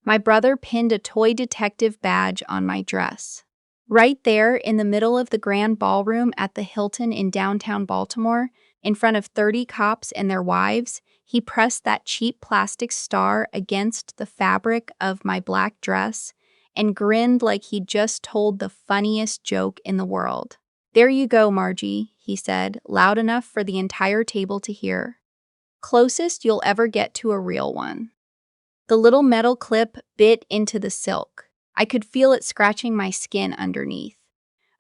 My brother pinned a toy detective badge on my dress. Right there in the middle of the grand ballroom at the Hilton in downtown Baltimore, in front of 30 cops and their wives, he pressed that cheap plastic star against the fabric of my black dress and grinned like he'd just told the funniest joke in the world. "There you go, Margie," he said, loud enough for the entire table to hear. "Closest you'll ever get to a real one." The little metal clip bit into the silk. I could feel it scratching my skin underneath.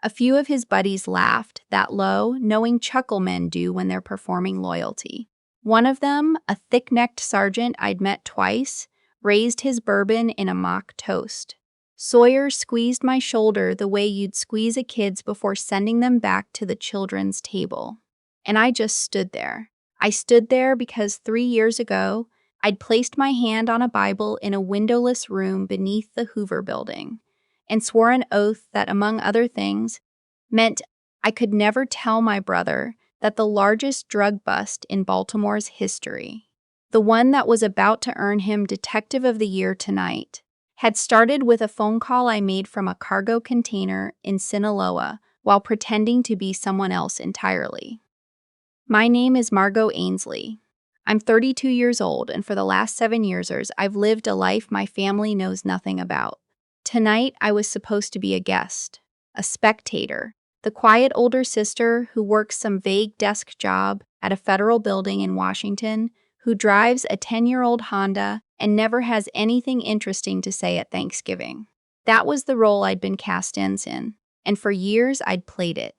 A few of his buddies laughed, that low, knowing chuckle men do when they're performing loyalty. One of them, a thick-necked sergeant I'd met twice, raised his bourbon in a mock toast. Sawyer squeezed my shoulder the way you'd squeeze a kid's before sending them back to the children's table. And I just stood there. I stood there because 3 years ago, I'd placed my hand on a Bible in a windowless room beneath the Hoover Building and swore an oath that, among other things, meant I could never tell my brother that the largest drug bust in Baltimore's history, the one that was about to earn him Detective of the Year tonight, had started with a phone call I made from a cargo container in Sinaloa while pretending to be someone else entirely. My name is Margot Ainsley. I'm 32 years old, and for the last 7 years, I've lived a life my family knows nothing about. Tonight, I was supposed to be a guest, a spectator, the quiet older sister who works some vague desk job at a federal building in Washington, who drives a 10-year-old Honda and never has anything interesting to say at Thanksgiving. That was the role I'd been cast in, and for years I'd played it.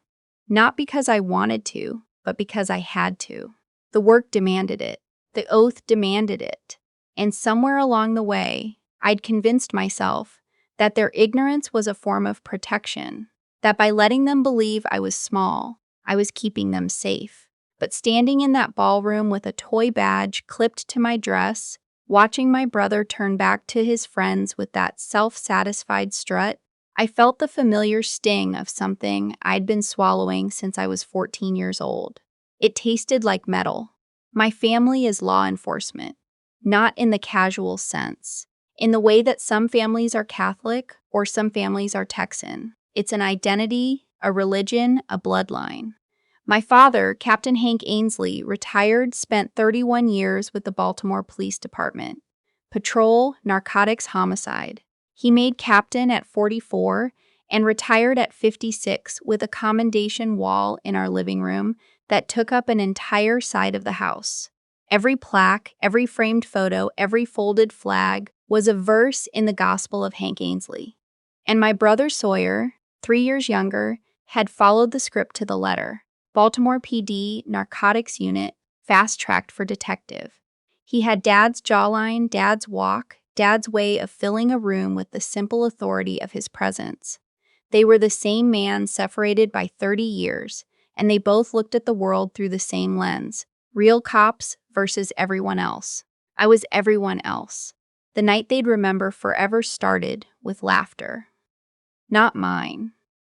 Not because I wanted to, but because I had to. The work demanded it. The oath demanded it. And somewhere along the way, I'd convinced myself that their ignorance was a form of protection, that by letting them believe I was small, I was keeping them safe. But standing in that ballroom with a toy badge clipped to my dress, watching my brother turn back to his friends with that self-satisfied strut, I felt the familiar sting of something I'd been swallowing since I was 14 years old. It tasted like metal. My family is law enforcement, not in the casual sense, in the way that some families are Catholic or some families are Texan. It's an identity, a religion, a bloodline. My father, Captain Hank Ainsley, retired, spent 31 years with the Baltimore Police Department. Patrol, narcotics, homicide. He made captain at 44 and retired at 56 with a commendation wall in our living room that took up an entire side of the house. Every plaque, every framed photo, every folded flag was a verse in the Gospel of Hank Ainsley. And my brother Sawyer, 3 years younger, had followed the script to the letter. Baltimore PD, narcotics unit, fast-tracked for detective. He had Dad's jawline, Dad's walk, Dad's way of filling a room with the simple authority of his presence. They were the same man separated by 30 years, and they both looked at the world through the same lens. Real cops versus everyone else. I was everyone else. The night they'd remember forever started with laughter. Not mine.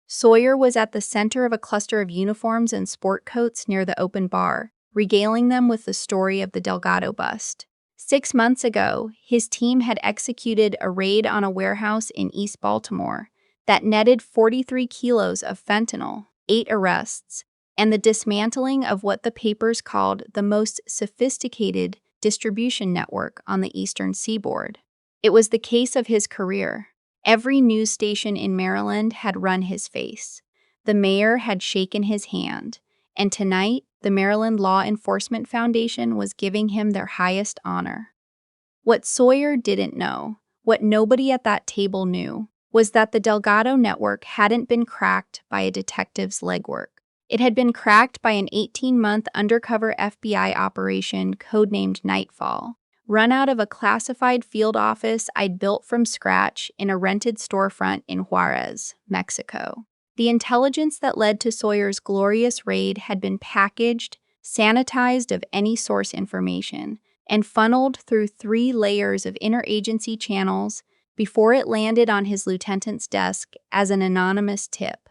Sawyer was at the center of a cluster of uniforms and sport coats near the open bar, regaling them with the story of the Delgado bust. 6 months ago, his team had executed a raid on a warehouse in East Baltimore that netted 43 kilos of fentanyl, 8 arrests, and the dismantling of what the papers called the most sophisticated distribution network on the Eastern Seaboard. It was the case of his career. Every news station in Maryland had run his face. The mayor had shaken his hand, and tonight, the Maryland Law Enforcement Foundation was giving him their highest honor. What Sawyer didn't know, what nobody at that table knew, was that the Delgado network hadn't been cracked by a detective's legwork. It had been cracked by an 18-month undercover FBI operation codenamed Nightfall, run out of a classified field office I'd built from scratch in a rented storefront in Juarez, Mexico. The intelligence that led to Sawyer's glorious raid had been packaged, sanitized of any source information, and funneled through 3 layers of interagency channels before it landed on his lieutenant's desk as an anonymous tip.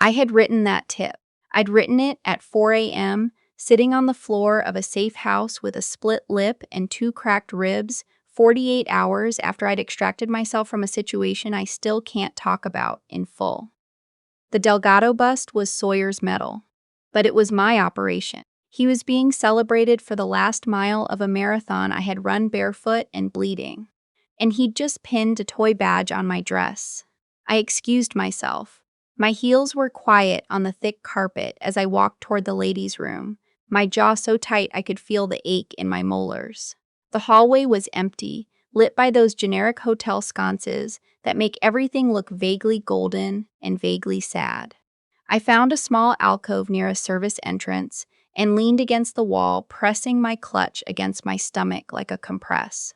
I had written that tip. I'd written it at 4 a.m., sitting on the floor of a safe house with a split lip and 2 cracked ribs, 48 hours after I'd extracted myself from a situation I still can't talk about in full. The Delgado bust was Sawyer's medal, but it was my operation. He was being celebrated for the last mile of a marathon I had run barefoot and bleeding, and he'd just pinned a toy badge on my dress. I excused myself. My heels were quiet on the thick carpet as I walked toward the ladies' room, my jaw so tight I could feel the ache in my molars. The hallway was empty, lit by those generic hotel sconces that make everything look vaguely golden and vaguely sad. I found a small alcove near a service entrance and leaned against the wall, pressing my clutch against my stomach like a compress.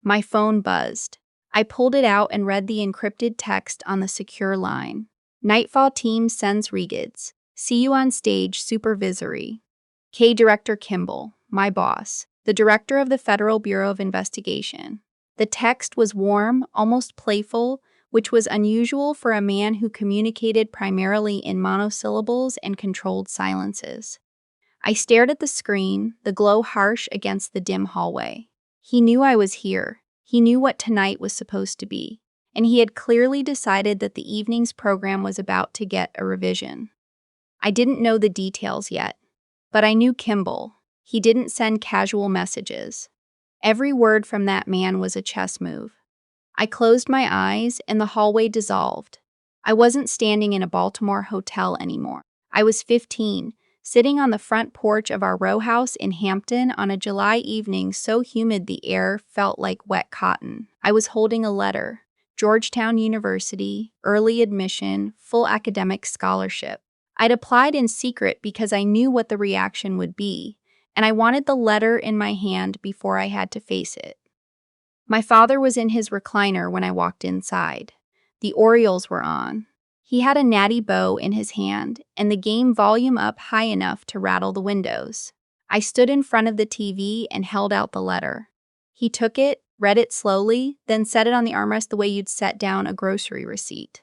My phone buzzed. I pulled it out and read the encrypted text on the secure line. Nightfall team sends regids. See you on stage, supervisory. K. Director Kimball, my boss, the director of the Federal Bureau of Investigation. The text was warm, almost playful, which was unusual for a man who communicated primarily in monosyllables and controlled silences. I stared at the screen, the glow harsh against the dim hallway. He knew I was here. He knew what tonight was supposed to be, and he had clearly decided that the evening's program was about to get a revision. I didn't know the details yet, but I knew Kimball. He didn't send casual messages. Every word from that man was a chess move. I closed my eyes and the hallway dissolved. I wasn't standing in a Baltimore hotel anymore. I was 15, sitting on the front porch of our row house in Hampton on a July evening so humid the air felt like wet cotton. I was holding a letter. Georgetown University, early admission, full academic scholarship. I'd applied in secret because I knew what the reaction would be, and I wanted the letter in my hand before I had to face it. My father was in his recliner when I walked inside. The Orioles were on. He had a natty bow in his hand, and the game volume up high enough to rattle the windows. I stood in front of the TV and held out the letter. He took it, read it slowly, then set it on the armrest the way you'd set down a grocery receipt.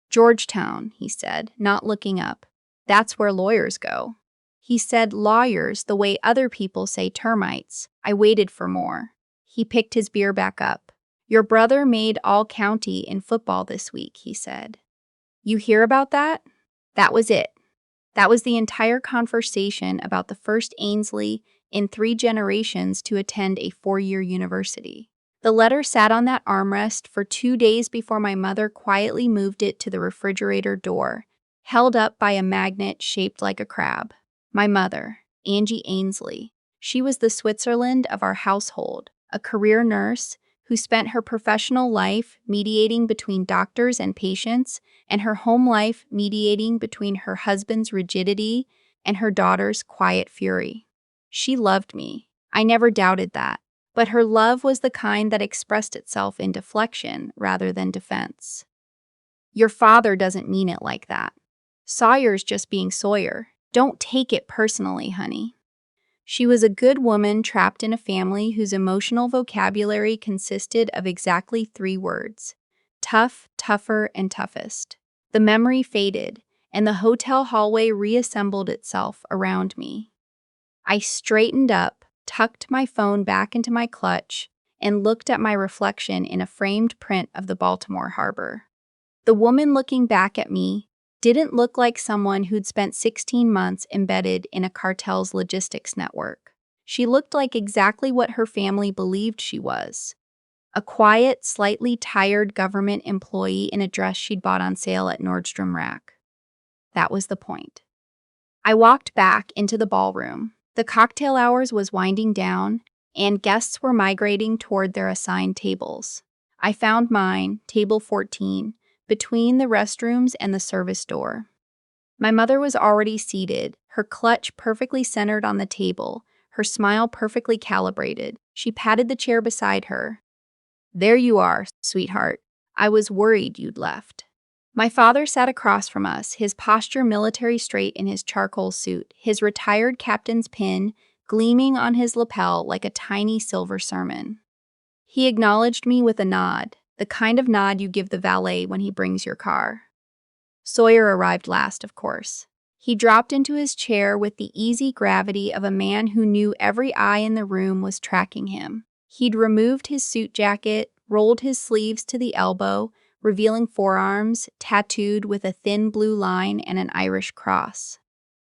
Georgetown, he said, not looking up. That's where lawyers go. He said lawyers the way other people say termites. I waited for more. He picked his beer back up. Your brother made all-county in football this week, he said. You hear about that? That was it. That was the entire conversation about the first Ainsley in 3 generations to attend a 4-year university. The letter sat on that armrest for 2 days before my mother quietly moved it to the refrigerator door, held up by a magnet shaped like a crab. My mother, Angie Ainsley. She was the Switzerland of our household, a career nurse who spent her professional life mediating between doctors and patients, and her home life mediating between her husband's rigidity and her daughter's quiet fury. She loved me. I never doubted that. But her love was the kind that expressed itself in deflection rather than defense. Your father doesn't mean it like that. Sawyer's just being Sawyer. Don't take it personally, honey. She was a good woman trapped in a family whose emotional vocabulary consisted of exactly 3 words: tough, tougher, and toughest. The memory faded, and the hotel hallway reassembled itself around me. I straightened up, tucked my phone back into my clutch, and looked at my reflection in a framed print of the Baltimore harbor. The woman looking back at me didn't look like someone who'd spent 16 months embedded in a cartel's logistics network. She looked like exactly what her family believed she was: a quiet, slightly tired government employee in a dress she'd bought on sale at Nordstrom Rack. That was the point. I walked back into the ballroom. The cocktail hours was winding down, and guests were migrating toward their assigned tables. I found mine, table 14, between the restrooms and the service door. My mother was already seated, her clutch perfectly centered on the table, her smile perfectly calibrated. She patted the chair beside her. There you are, sweetheart. I was worried you'd left. My father sat across from us, his posture military straight in his charcoal suit, his retired captain's pin gleaming on his lapel like a tiny silver sermon. He acknowledged me with a nod, the kind of nod you give the valet when he brings your car. Sawyer arrived last, of course. He dropped into his chair with the easy gravity of a man who knew every eye in the room was tracking him. He'd removed his suit jacket, rolled his sleeves to the elbow, revealing forearms tattooed with a thin blue line and an Irish cross.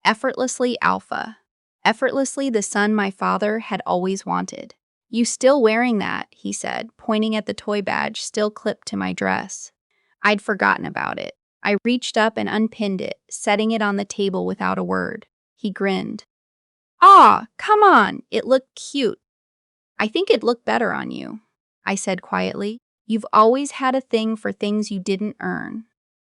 Effortlessly alpha. Effortlessly the son my father had always wanted. "You still wearing that?" he said, pointing at the toy badge still clipped to my dress. I'd forgotten about it. I reached up and unpinned it, setting it on the table without a word. He grinned. "Aw, come on, it looked cute." "I think it'd look better on you," I said quietly. "You've always had a thing for things you didn't earn."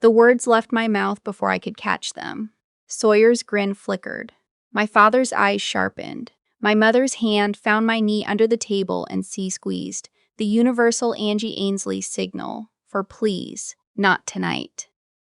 The words left my mouth before I could catch them. Sawyer's grin flickered. My father's eyes sharpened. My mother's hand found my knee under the table and squeezed, the universal Angie Ainsley signal for please, not tonight.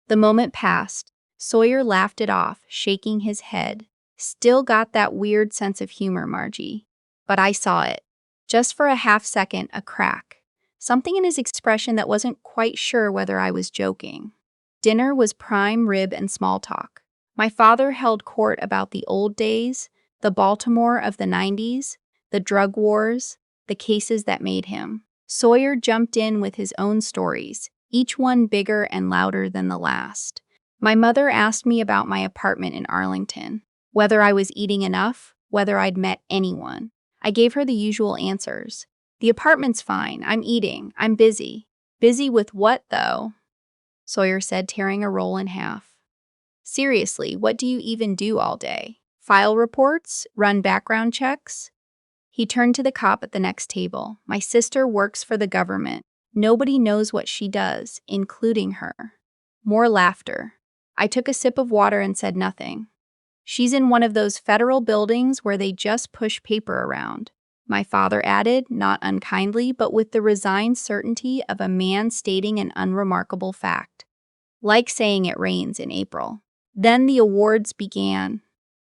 The moment passed. Sawyer laughed it off, shaking his head. "Still got that weird sense of humor, Margie." But I saw it. Just for a half second, a crack. Something in his expression that wasn't quite sure whether I was joking. Dinner was prime rib and small talk. My father held court about the old days, the Baltimore of the 90s, the drug wars, the cases that made him. Sawyer jumped in with his own stories, each one bigger and louder than the last. My mother asked me about my apartment in Arlington, whether I was eating enough, whether I'd met anyone. I gave her the usual answers. "The apartment's fine, I'm eating, I'm busy." "Busy with what, though?" Sawyer said, tearing a roll in half. "Seriously, what do you even do all day? File reports? Run background checks?" He turned to the cop at the next table. "My sister works for the government. Nobody knows what she does, including her." More laughter. I took a sip of water and said nothing. "She's in one of those federal buildings where they just push paper around," my father added, not unkindly, but with the resigned certainty of a man stating an unremarkable fact. Like saying it rains in April. Then the awards began.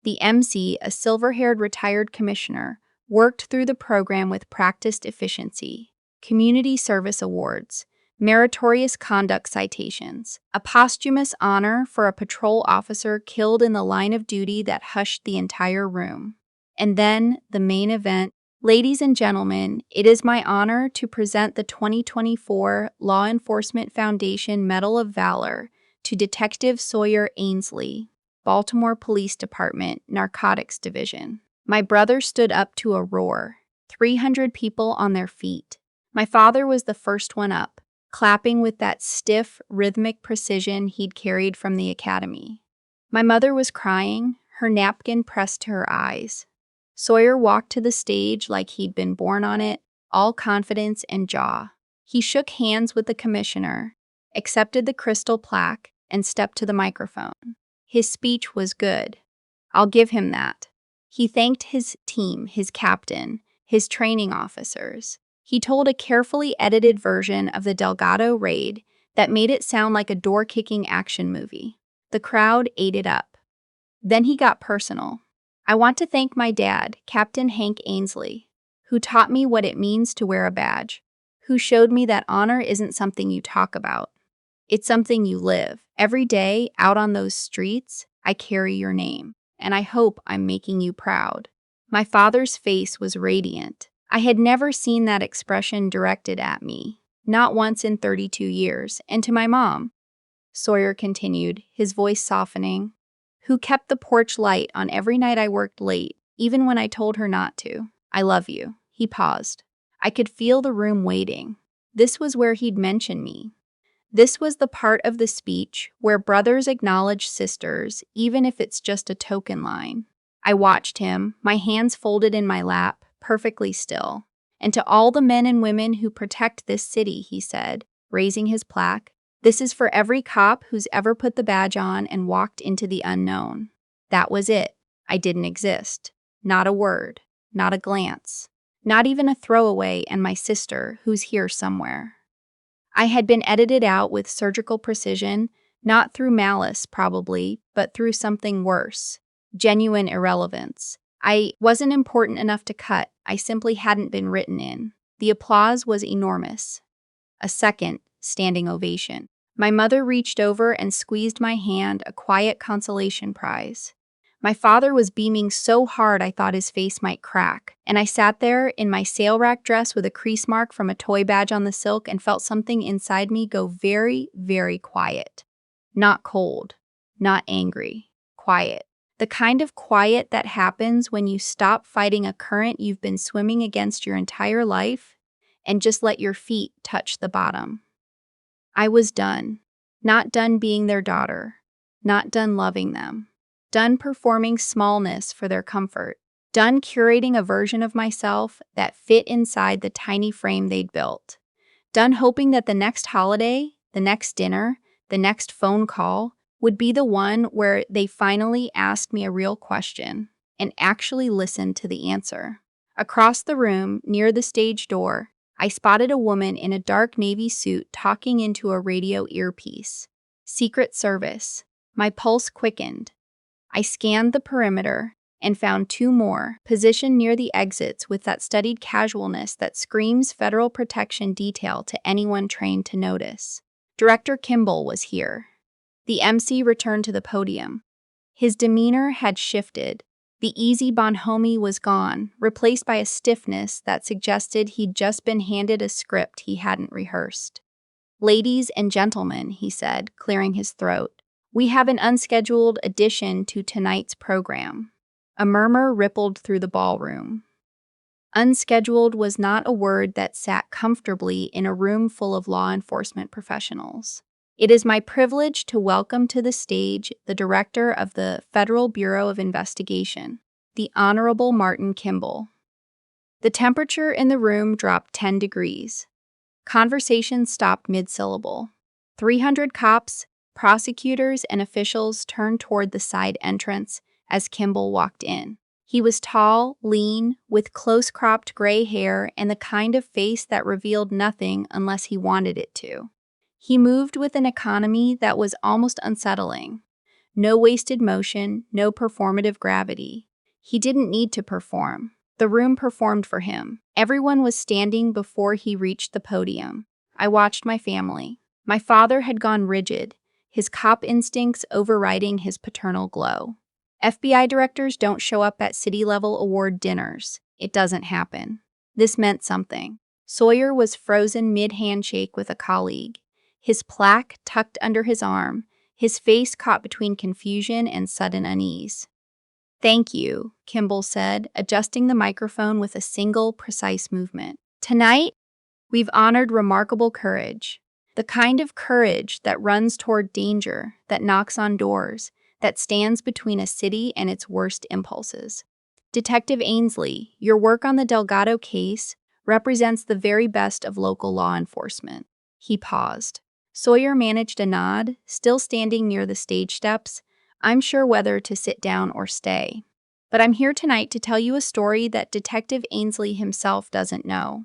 The MC, a silver-haired retired commissioner, worked through the program with practiced efficiency. Community service awards, meritorious conduct citations, a posthumous honor for a patrol officer killed in the line of duty that hushed the entire room. And then the main event. Ladies and gentlemen, it is my honor to present the 2024 Law Enforcement Foundation Medal of Valor to Detective Sawyer Ainsley, Baltimore Police Department, Narcotics Division. My brother stood up to a roar. 300 people on their feet. My father was the first one up, clapping with that stiff, rhythmic precision he'd carried from the academy. My mother was crying, her napkin pressed to her eyes. Sawyer walked to the stage like he'd been born on it, all confidence and jaw. He shook hands with the commissioner, accepted the crystal plaque, and stepped to the microphone. His speech was good. I'll give him that. He thanked his team, his captain, his training officers. He told a carefully edited version of the Delgado raid that made it sound like a door-kicking action movie. The crowd ate it up. Then he got personal. "I want to thank my dad, Captain Hank Ainsley, who taught me what it means to wear a badge, who showed me that honor isn't something you talk about. It's something you live. Every day, out on those streets, I carry your name, and I hope I'm making you proud." My father's face was radiant. I had never seen that expression directed at me, not once in 32 years, and to my mom. Sawyer continued, his voice softening, "who kept the porch light on every night I worked late, even when I told her not to. I love you." He paused. I could feel the room waiting. This was where he'd mention me. This was the part of the speech where brothers acknowledge sisters, even if it's just a token line. I watched him, my hands folded in my lap, perfectly still. "And to all the men and women who protect this city," he said, raising his plaque, "this is for every cop who's ever put the badge on and walked into the unknown." That was it. I didn't exist. Not a word. Not a glance. Not even a throwaway and my sister, who's here somewhere. I had been edited out with surgical precision, not through malice, probably, but through something worse. Genuine irrelevance. I wasn't important enough to cut. I simply hadn't been written in. The applause was enormous. A second standing ovation. My mother reached over and squeezed my hand, a quiet consolation prize. My father was beaming so hard I thought his face might crack, and I sat there in my sail rack dress with a crease mark from a toy badge on the silk and felt something inside me go very, very quiet. Not cold, not angry, quiet. The kind of quiet that happens when you stop fighting a current you've been swimming against your entire life and just let your feet touch the bottom. I was done. Not done being their daughter. Not done loving them. Done performing smallness for their comfort. Done curating a version of myself that fit inside the tiny frame they'd built. Done hoping that the next holiday, the next dinner, the next phone call would be the one where they finally asked me a real question and actually listened to the answer. Across the room, near the stage door, I spotted a woman in a dark navy suit talking into a radio earpiece. Secret Service. My pulse quickened. I scanned the perimeter and found two more, positioned near the exits with that studied casualness that screams federal protection detail to anyone trained to notice. Director Kimball was here. The MC returned to the podium. His demeanor had shifted. The easy bonhomie was gone, replaced by a stiffness that suggested he'd just been handed a script he hadn't rehearsed. "Ladies and gentlemen," he said, clearing his throat, "we have an unscheduled addition to tonight's program." A murmur rippled through the ballroom. Unscheduled was not a word that sat comfortably in a room full of law enforcement professionals. It is my privilege to welcome to the stage the director of the Federal Bureau of Investigation, the Honorable Martin Kimball. The temperature in the room dropped 10 degrees. Conversation stopped mid-syllable. 300 cops, prosecutors, and officials turned toward the side entrance as Kimball walked in. He was tall, lean, with close-cropped gray hair and the kind of face that revealed nothing unless he wanted it to. He moved with an economy that was almost unsettling. No wasted motion, no performative gravity. He didn't need to perform. The room performed for him. Everyone was standing before he reached the podium. I watched my family. My father had gone rigid, his cop instincts overriding his paternal glow. FBI directors don't show up at city-level award dinners. It doesn't happen. This meant something. Sawyer was frozen mid-handshake with a colleague, his plaque tucked under his arm, his face caught between confusion and sudden unease. "Thank you," Kimball said, adjusting the microphone with a single, precise movement. "Tonight, we've honored remarkable courage. The kind of courage that runs toward danger, that knocks on doors, that stands between a city and its worst impulses. Detective Ainsley, your work on the Delgado case represents the very best of local law enforcement." He paused. Sawyer managed a nod, still standing near the stage steps, unsure whether to sit down or stay. "But I'm here tonight to tell you a story that Detective Ainsley himself doesn't know."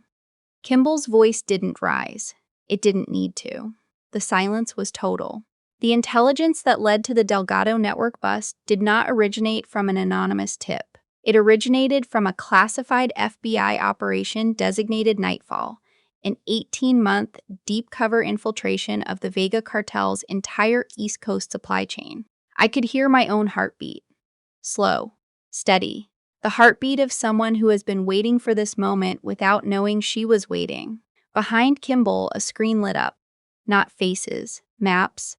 Kimball's voice didn't rise. It didn't need to. The silence was total. The intelligence that led to the Delgado network bust did not originate from an anonymous tip. It originated from a classified FBI operation designated Nightfall, an 18-month deep cover infiltration of the Vega cartel's entire East Coast supply chain. I could hear my own heartbeat. Slow, steady. The heartbeat of someone who has been waiting for this moment without knowing she was waiting. Behind Kimball, a screen lit up. Not faces, maps,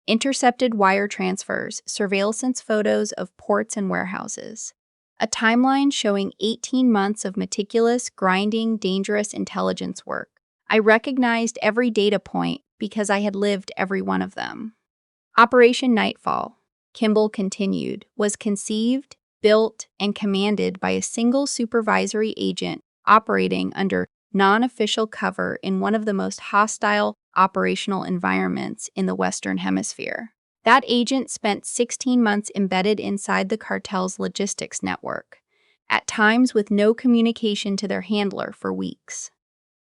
intercepted wire transfers, surveillance photos of ports and warehouses. A timeline showing 18 months of meticulous, grinding, dangerous intelligence work. I recognized every data point because I had lived every one of them. Operation Nightfall, Kimball continued, was conceived, built, and commanded by a single supervisory agent operating under non-official cover in one of the most hostile operational environments in the Western Hemisphere. That agent spent 16 months embedded inside the cartel's logistics network, at times with no communication to their handler for weeks.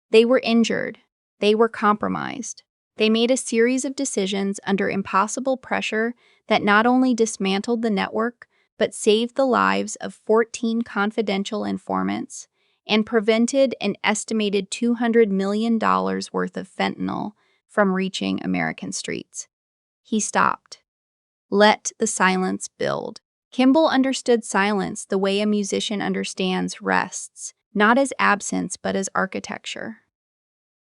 They were injured. They were compromised. They made a series of decisions under impossible pressure that not only dismantled the network, but saved the lives of 14 confidential informants and prevented an estimated $200 million worth of fentanyl from reaching American streets. He stopped. Let the silence build. Kimball understood silence the way a musician understands rests, not as absence but as architecture.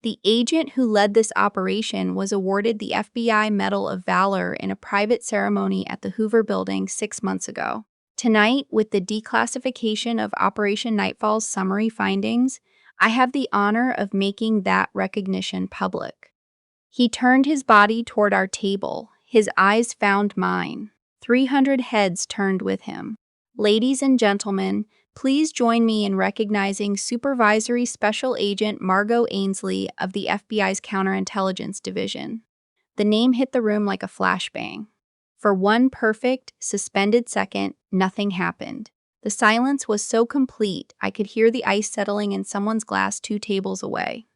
The agent who led this operation was awarded the FBI Medal of Valor in a private ceremony at the Hoover Building 6 months ago. Tonight, with the declassification of Operation Nightfall's summary findings, I have the honor of making that recognition public. He turned his body toward our table. His eyes found mine. 300 heads turned with him. Ladies and gentlemen, please join me in recognizing Supervisory Special Agent Margot Ainsley of the FBI's Counterintelligence Division. The name hit the room like a flashbang. For one perfect, suspended second, nothing happened. The silence was so complete, I could hear the ice settling in someone's glass 2 tables away.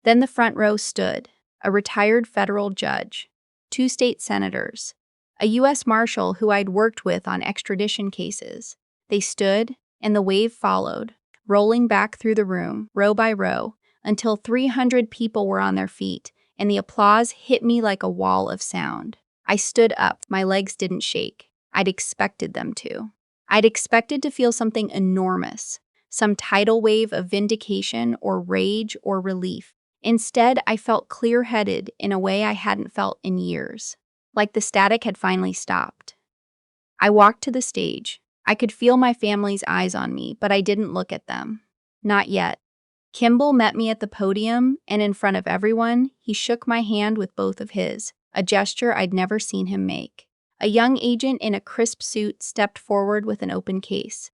Then the front row stood, a retired federal judge, 2 state senators, a U.S. Marshal who I'd worked with on extradition cases. They stood, and the wave followed, rolling back through the room, row by row, until 300 people were on their feet, and the applause hit me like a wall of sound. I stood up. My legs didn't shake. I'd expected them to. I'd expected to feel something enormous, some tidal wave of vindication or rage or relief. Instead, I felt clear-headed in a way I hadn't felt in years, like the static had finally stopped. I walked to the stage. I could feel my family's eyes on me, but I didn't look at them. Not yet. Kimball met me at the podium, and in front of everyone, he shook my hand with both of his, a gesture I'd never seen him make. A young agent in a crisp suit stepped forward with an open case.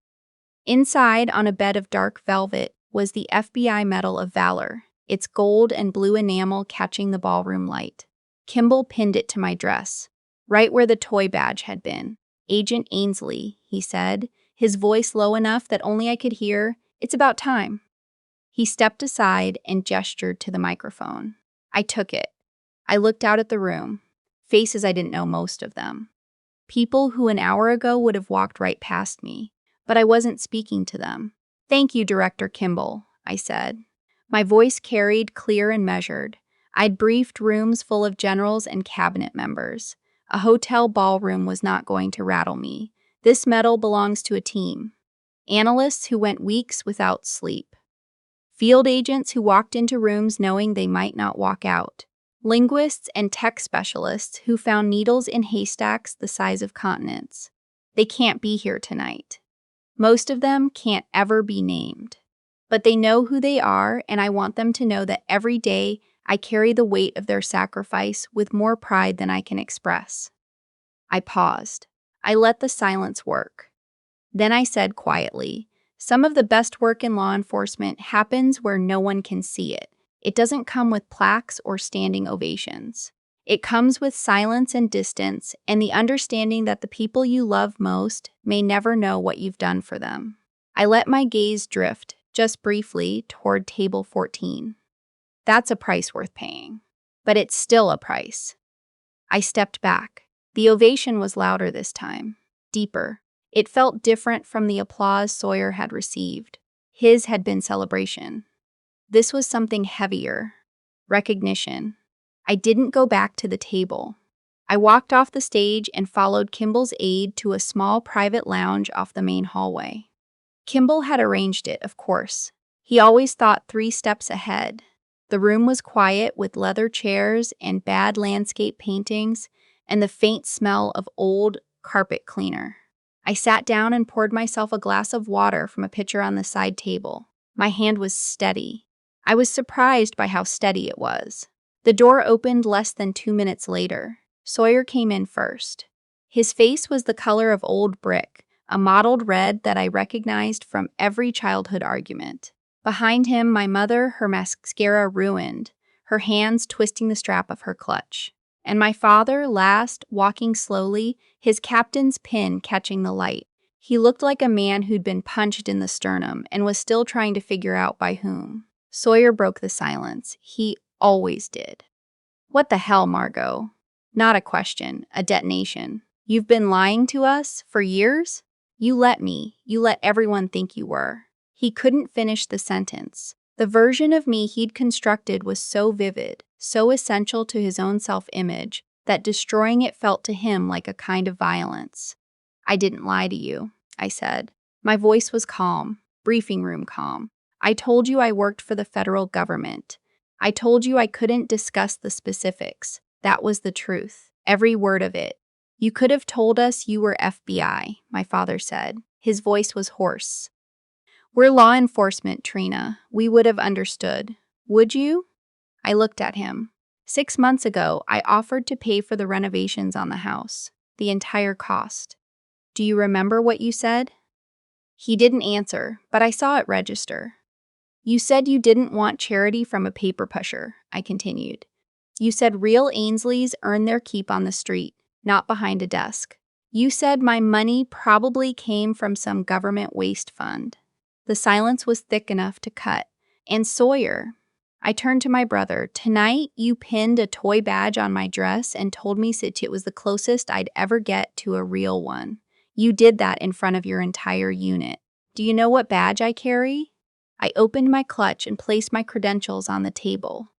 Inside, on a bed of dark velvet, was the FBI Medal of Valor, its gold and blue enamel catching the ballroom light. Kimball pinned it to my dress, right where the toy badge had been. "Agent Ainsley," he said, his voice low enough that only I could hear, "It's about time." He stepped aside and gestured to the microphone. I took it. I looked out at the room. Faces I didn't know most of them. People who an hour ago would have walked right past me, but I wasn't speaking to them. "Thank you, Director Kimball," I said. My voice carried clear and measured. I'd briefed rooms full of generals and cabinet members. A hotel ballroom was not going to rattle me. This medal belongs to a team. Analysts who went weeks without sleep. Field agents who walked into rooms knowing they might not walk out. Linguists and tech specialists who found needles in haystacks the size of continents. They can't be here tonight. Most of them can't ever be named. But they know who they are, and I want them to know that every day I carry the weight of their sacrifice with more pride than I can express. I paused. I let the silence work. Then I said quietly, "Some of the best work in law enforcement happens where no one can see it. It doesn't come with plaques or standing ovations. It comes with silence and distance and the understanding that the people you love most may never know what you've done for them." I let my gaze drift, just briefly, toward table 14. That's a price worth paying. But it's still a price. I stepped back. The ovation was louder this time, deeper. It felt different from the applause Sawyer had received. His had been celebration. This was something heavier. Recognition. I didn't go back to the table. I walked off the stage and followed Kimball's aide to a small private lounge off the main hallway. Kimball had arranged it, of course. He always thought 3 steps ahead. The room was quiet with leather chairs and bad landscape paintings and the faint smell of old carpet cleaner. I sat down and poured myself a glass of water from a pitcher on the side table. My hand was steady. I was surprised by how steady it was. The door opened less than 2 minutes later. Sawyer came in first. His face was the color of old brick, a mottled red that I recognized from every childhood argument. Behind him, my mother, her mascara ruined, her hands twisting the strap of her clutch. And my father, last, walking slowly, his captain's pin catching the light. He looked like a man who'd been punched in the sternum and was still trying to figure out by whom. Sawyer broke the silence. He always did. "What the hell, Margot?" Not a question, a detonation. "You've been lying to us for years? You let everyone think you were." He couldn't finish the sentence. The version of me he'd constructed was so vivid, so essential to his own self-image, that destroying it felt to him like a kind of violence. "I didn't lie to you," I said. My voice was calm, briefing room calm. "I told you I worked for the federal government. I told you I couldn't discuss the specifics. That was the truth, every word of it. You could have told us you were FBI," my father said. His voice was hoarse. "We're law enforcement, Trina. We would have understood. Would you?" I looked at him. 6 months ago, I offered to pay for the renovations on the house, the entire cost. "Do you remember what you said?" He didn't answer, but I saw it register. "You said you didn't want charity from a paper pusher," I continued. "You said real Ainsleys earn their keep on the street, not behind a desk. You said my money probably came from some government waste fund." The silence was thick enough to cut. "And Sawyer," I turned to my brother, "tonight you pinned a toy badge on my dress and told me that it was the closest I'd ever get to a real one. You did that in front of your entire unit. Do you know what badge I carry?" I opened my clutch and placed my credentials on the table.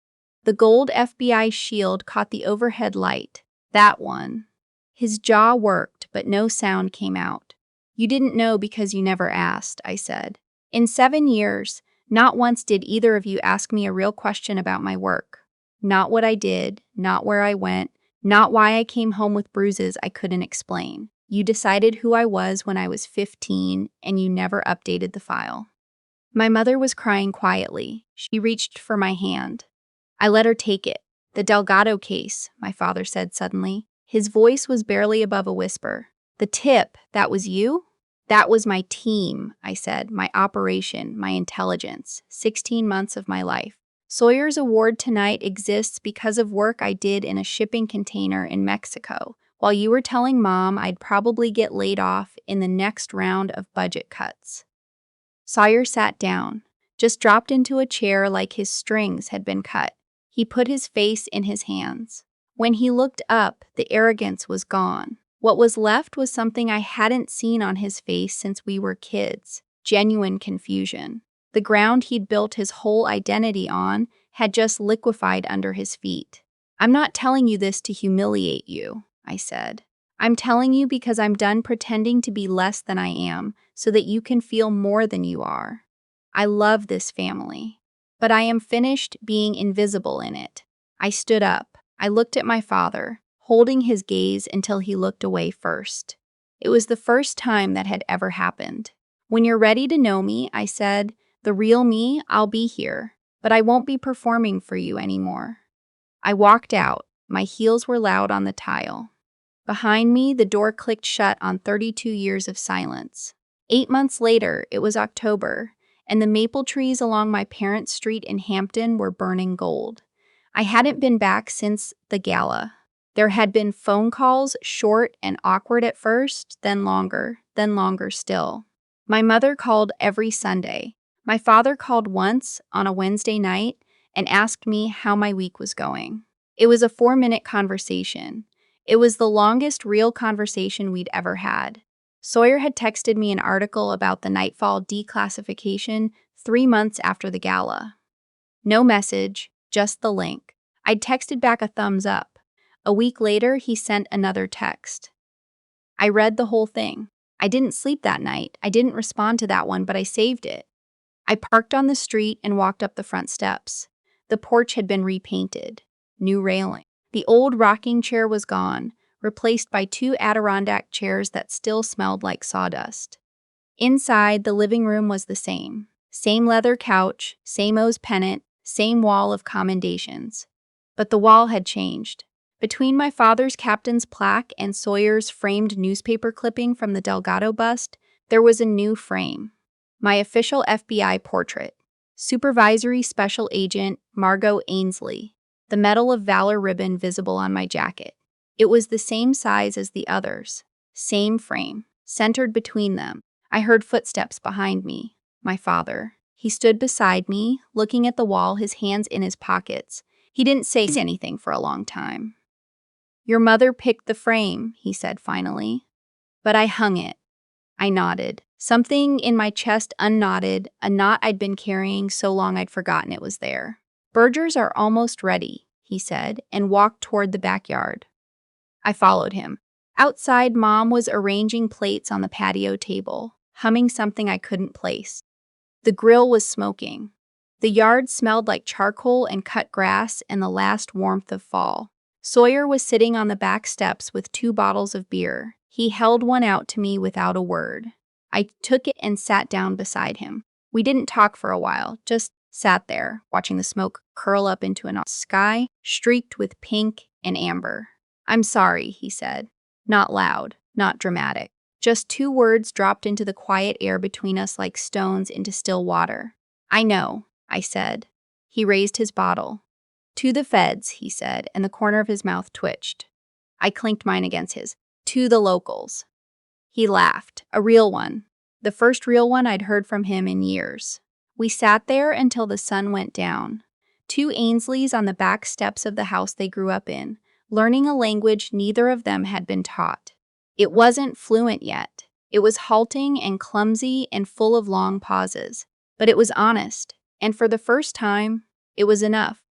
The gold FBI shield caught the overhead light. That one. His jaw worked, but no sound came out. "You didn't know because you never asked," I said. "In 7 years, not once did either of you ask me a real question about my work. Not what I did, not where I went, not why I came home with bruises I couldn't explain. You decided who I was when I was 15, and you never updated the file." My mother was crying quietly. She reached for my hand. I let her take it. "The Delgado case," my father said suddenly. His voice was barely above a whisper. "The tip, that was you?" "That was my team," I said. "My operation, my intelligence, 16 months of my life. Sawyer's award tonight exists because of work I did in a shipping container in Mexico, while you were telling Mom I'd probably get laid off in the next round of budget cuts." Sawyer sat down, just dropped into a chair like his strings had been cut. He put his face in his hands. When he looked up, the arrogance was gone. What was left was something I hadn't seen on his face since we were kids: genuine confusion. The ground he'd built his whole identity on had just liquefied under his feet. "I'm not telling you this to humiliate you," I said. "I'm telling you because I'm done pretending to be less than I am so that you can feel more than you are. I love this family, but I am finished being invisible in it." I stood up. I looked at my father, holding his gaze until he looked away first. It was the first time that had ever happened. "When you're ready to know me," I said, "the real me, I'll be here, but I won't be performing for you anymore." I walked out. My heels were loud on the tile. Behind me, the door clicked shut on 32 years of silence. 8 months later, it was October, and the maple trees along my parents' street in Hampton were burning gold. I hadn't been back since the gala. There had been phone calls, short and awkward at first, then longer still. My mother called every Sunday. My father called once on a Wednesday night and asked me how my week was going. It was a 4-minute conversation. It was the longest real conversation we'd ever had. Sawyer had texted me an article about the Nightfall declassification 3 months after the gala. No message, just the link. I'd texted back a thumbs up. A week later, he sent another text. I read the whole thing. I didn't sleep that night. I didn't respond to that one, but I saved it. I parked on the street and walked up the front steps. The porch had been repainted. New railing. The old rocking chair was gone, replaced by 2 Adirondack chairs that still smelled like sawdust. Inside, the living room was the same. Same leather couch, same O's pennant, same wall of commendations. But the wall had changed. Between my father's captain's plaque and Sawyer's framed newspaper clipping from the Delgado bust, there was a new frame. My official FBI portrait. Supervisory Special Agent Margot Ainsley. The Medal of Valor ribbon visible on my jacket. It was the same size as the others. Same frame. Centered between them. I heard footsteps behind me. My father. He stood beside me, looking at the wall, his hands in his pockets. He didn't say anything for a long time. "Your mother picked the frame," he said finally. "But I hung it." I nodded. Something in my chest unknotted, a knot I'd been carrying so long I'd forgotten it was there. "Burgers are almost ready," he said, and walked toward the backyard. I followed him. Outside, Mom was arranging plates on the patio table, humming something I couldn't place. The grill was smoking. The yard smelled like charcoal and cut grass and the last warmth of fall. Sawyer was sitting on the back steps with 2 bottles of beer. He held one out to me without a word. I took it and sat down beside him. We didn't talk for a while, just sat there, watching the smoke curl up into a sky streaked with pink and amber. "I'm sorry," he said. Not loud, not dramatic. Just 2 words dropped into the quiet air between us like stones into still water. "I know," I said. He raised his bottle. "To the feds," he said, and the corner of his mouth twitched. I clinked mine against his. "To the locals." He laughed, a real one, the first real one I'd heard from him in years. We sat there until the sun went down. 2 Ainsleys on the back steps of the house they grew up in, learning a language neither of them had been taught. It wasn't fluent yet. It was halting and clumsy and full of long pauses. But it was honest, and for the first time, it was enough.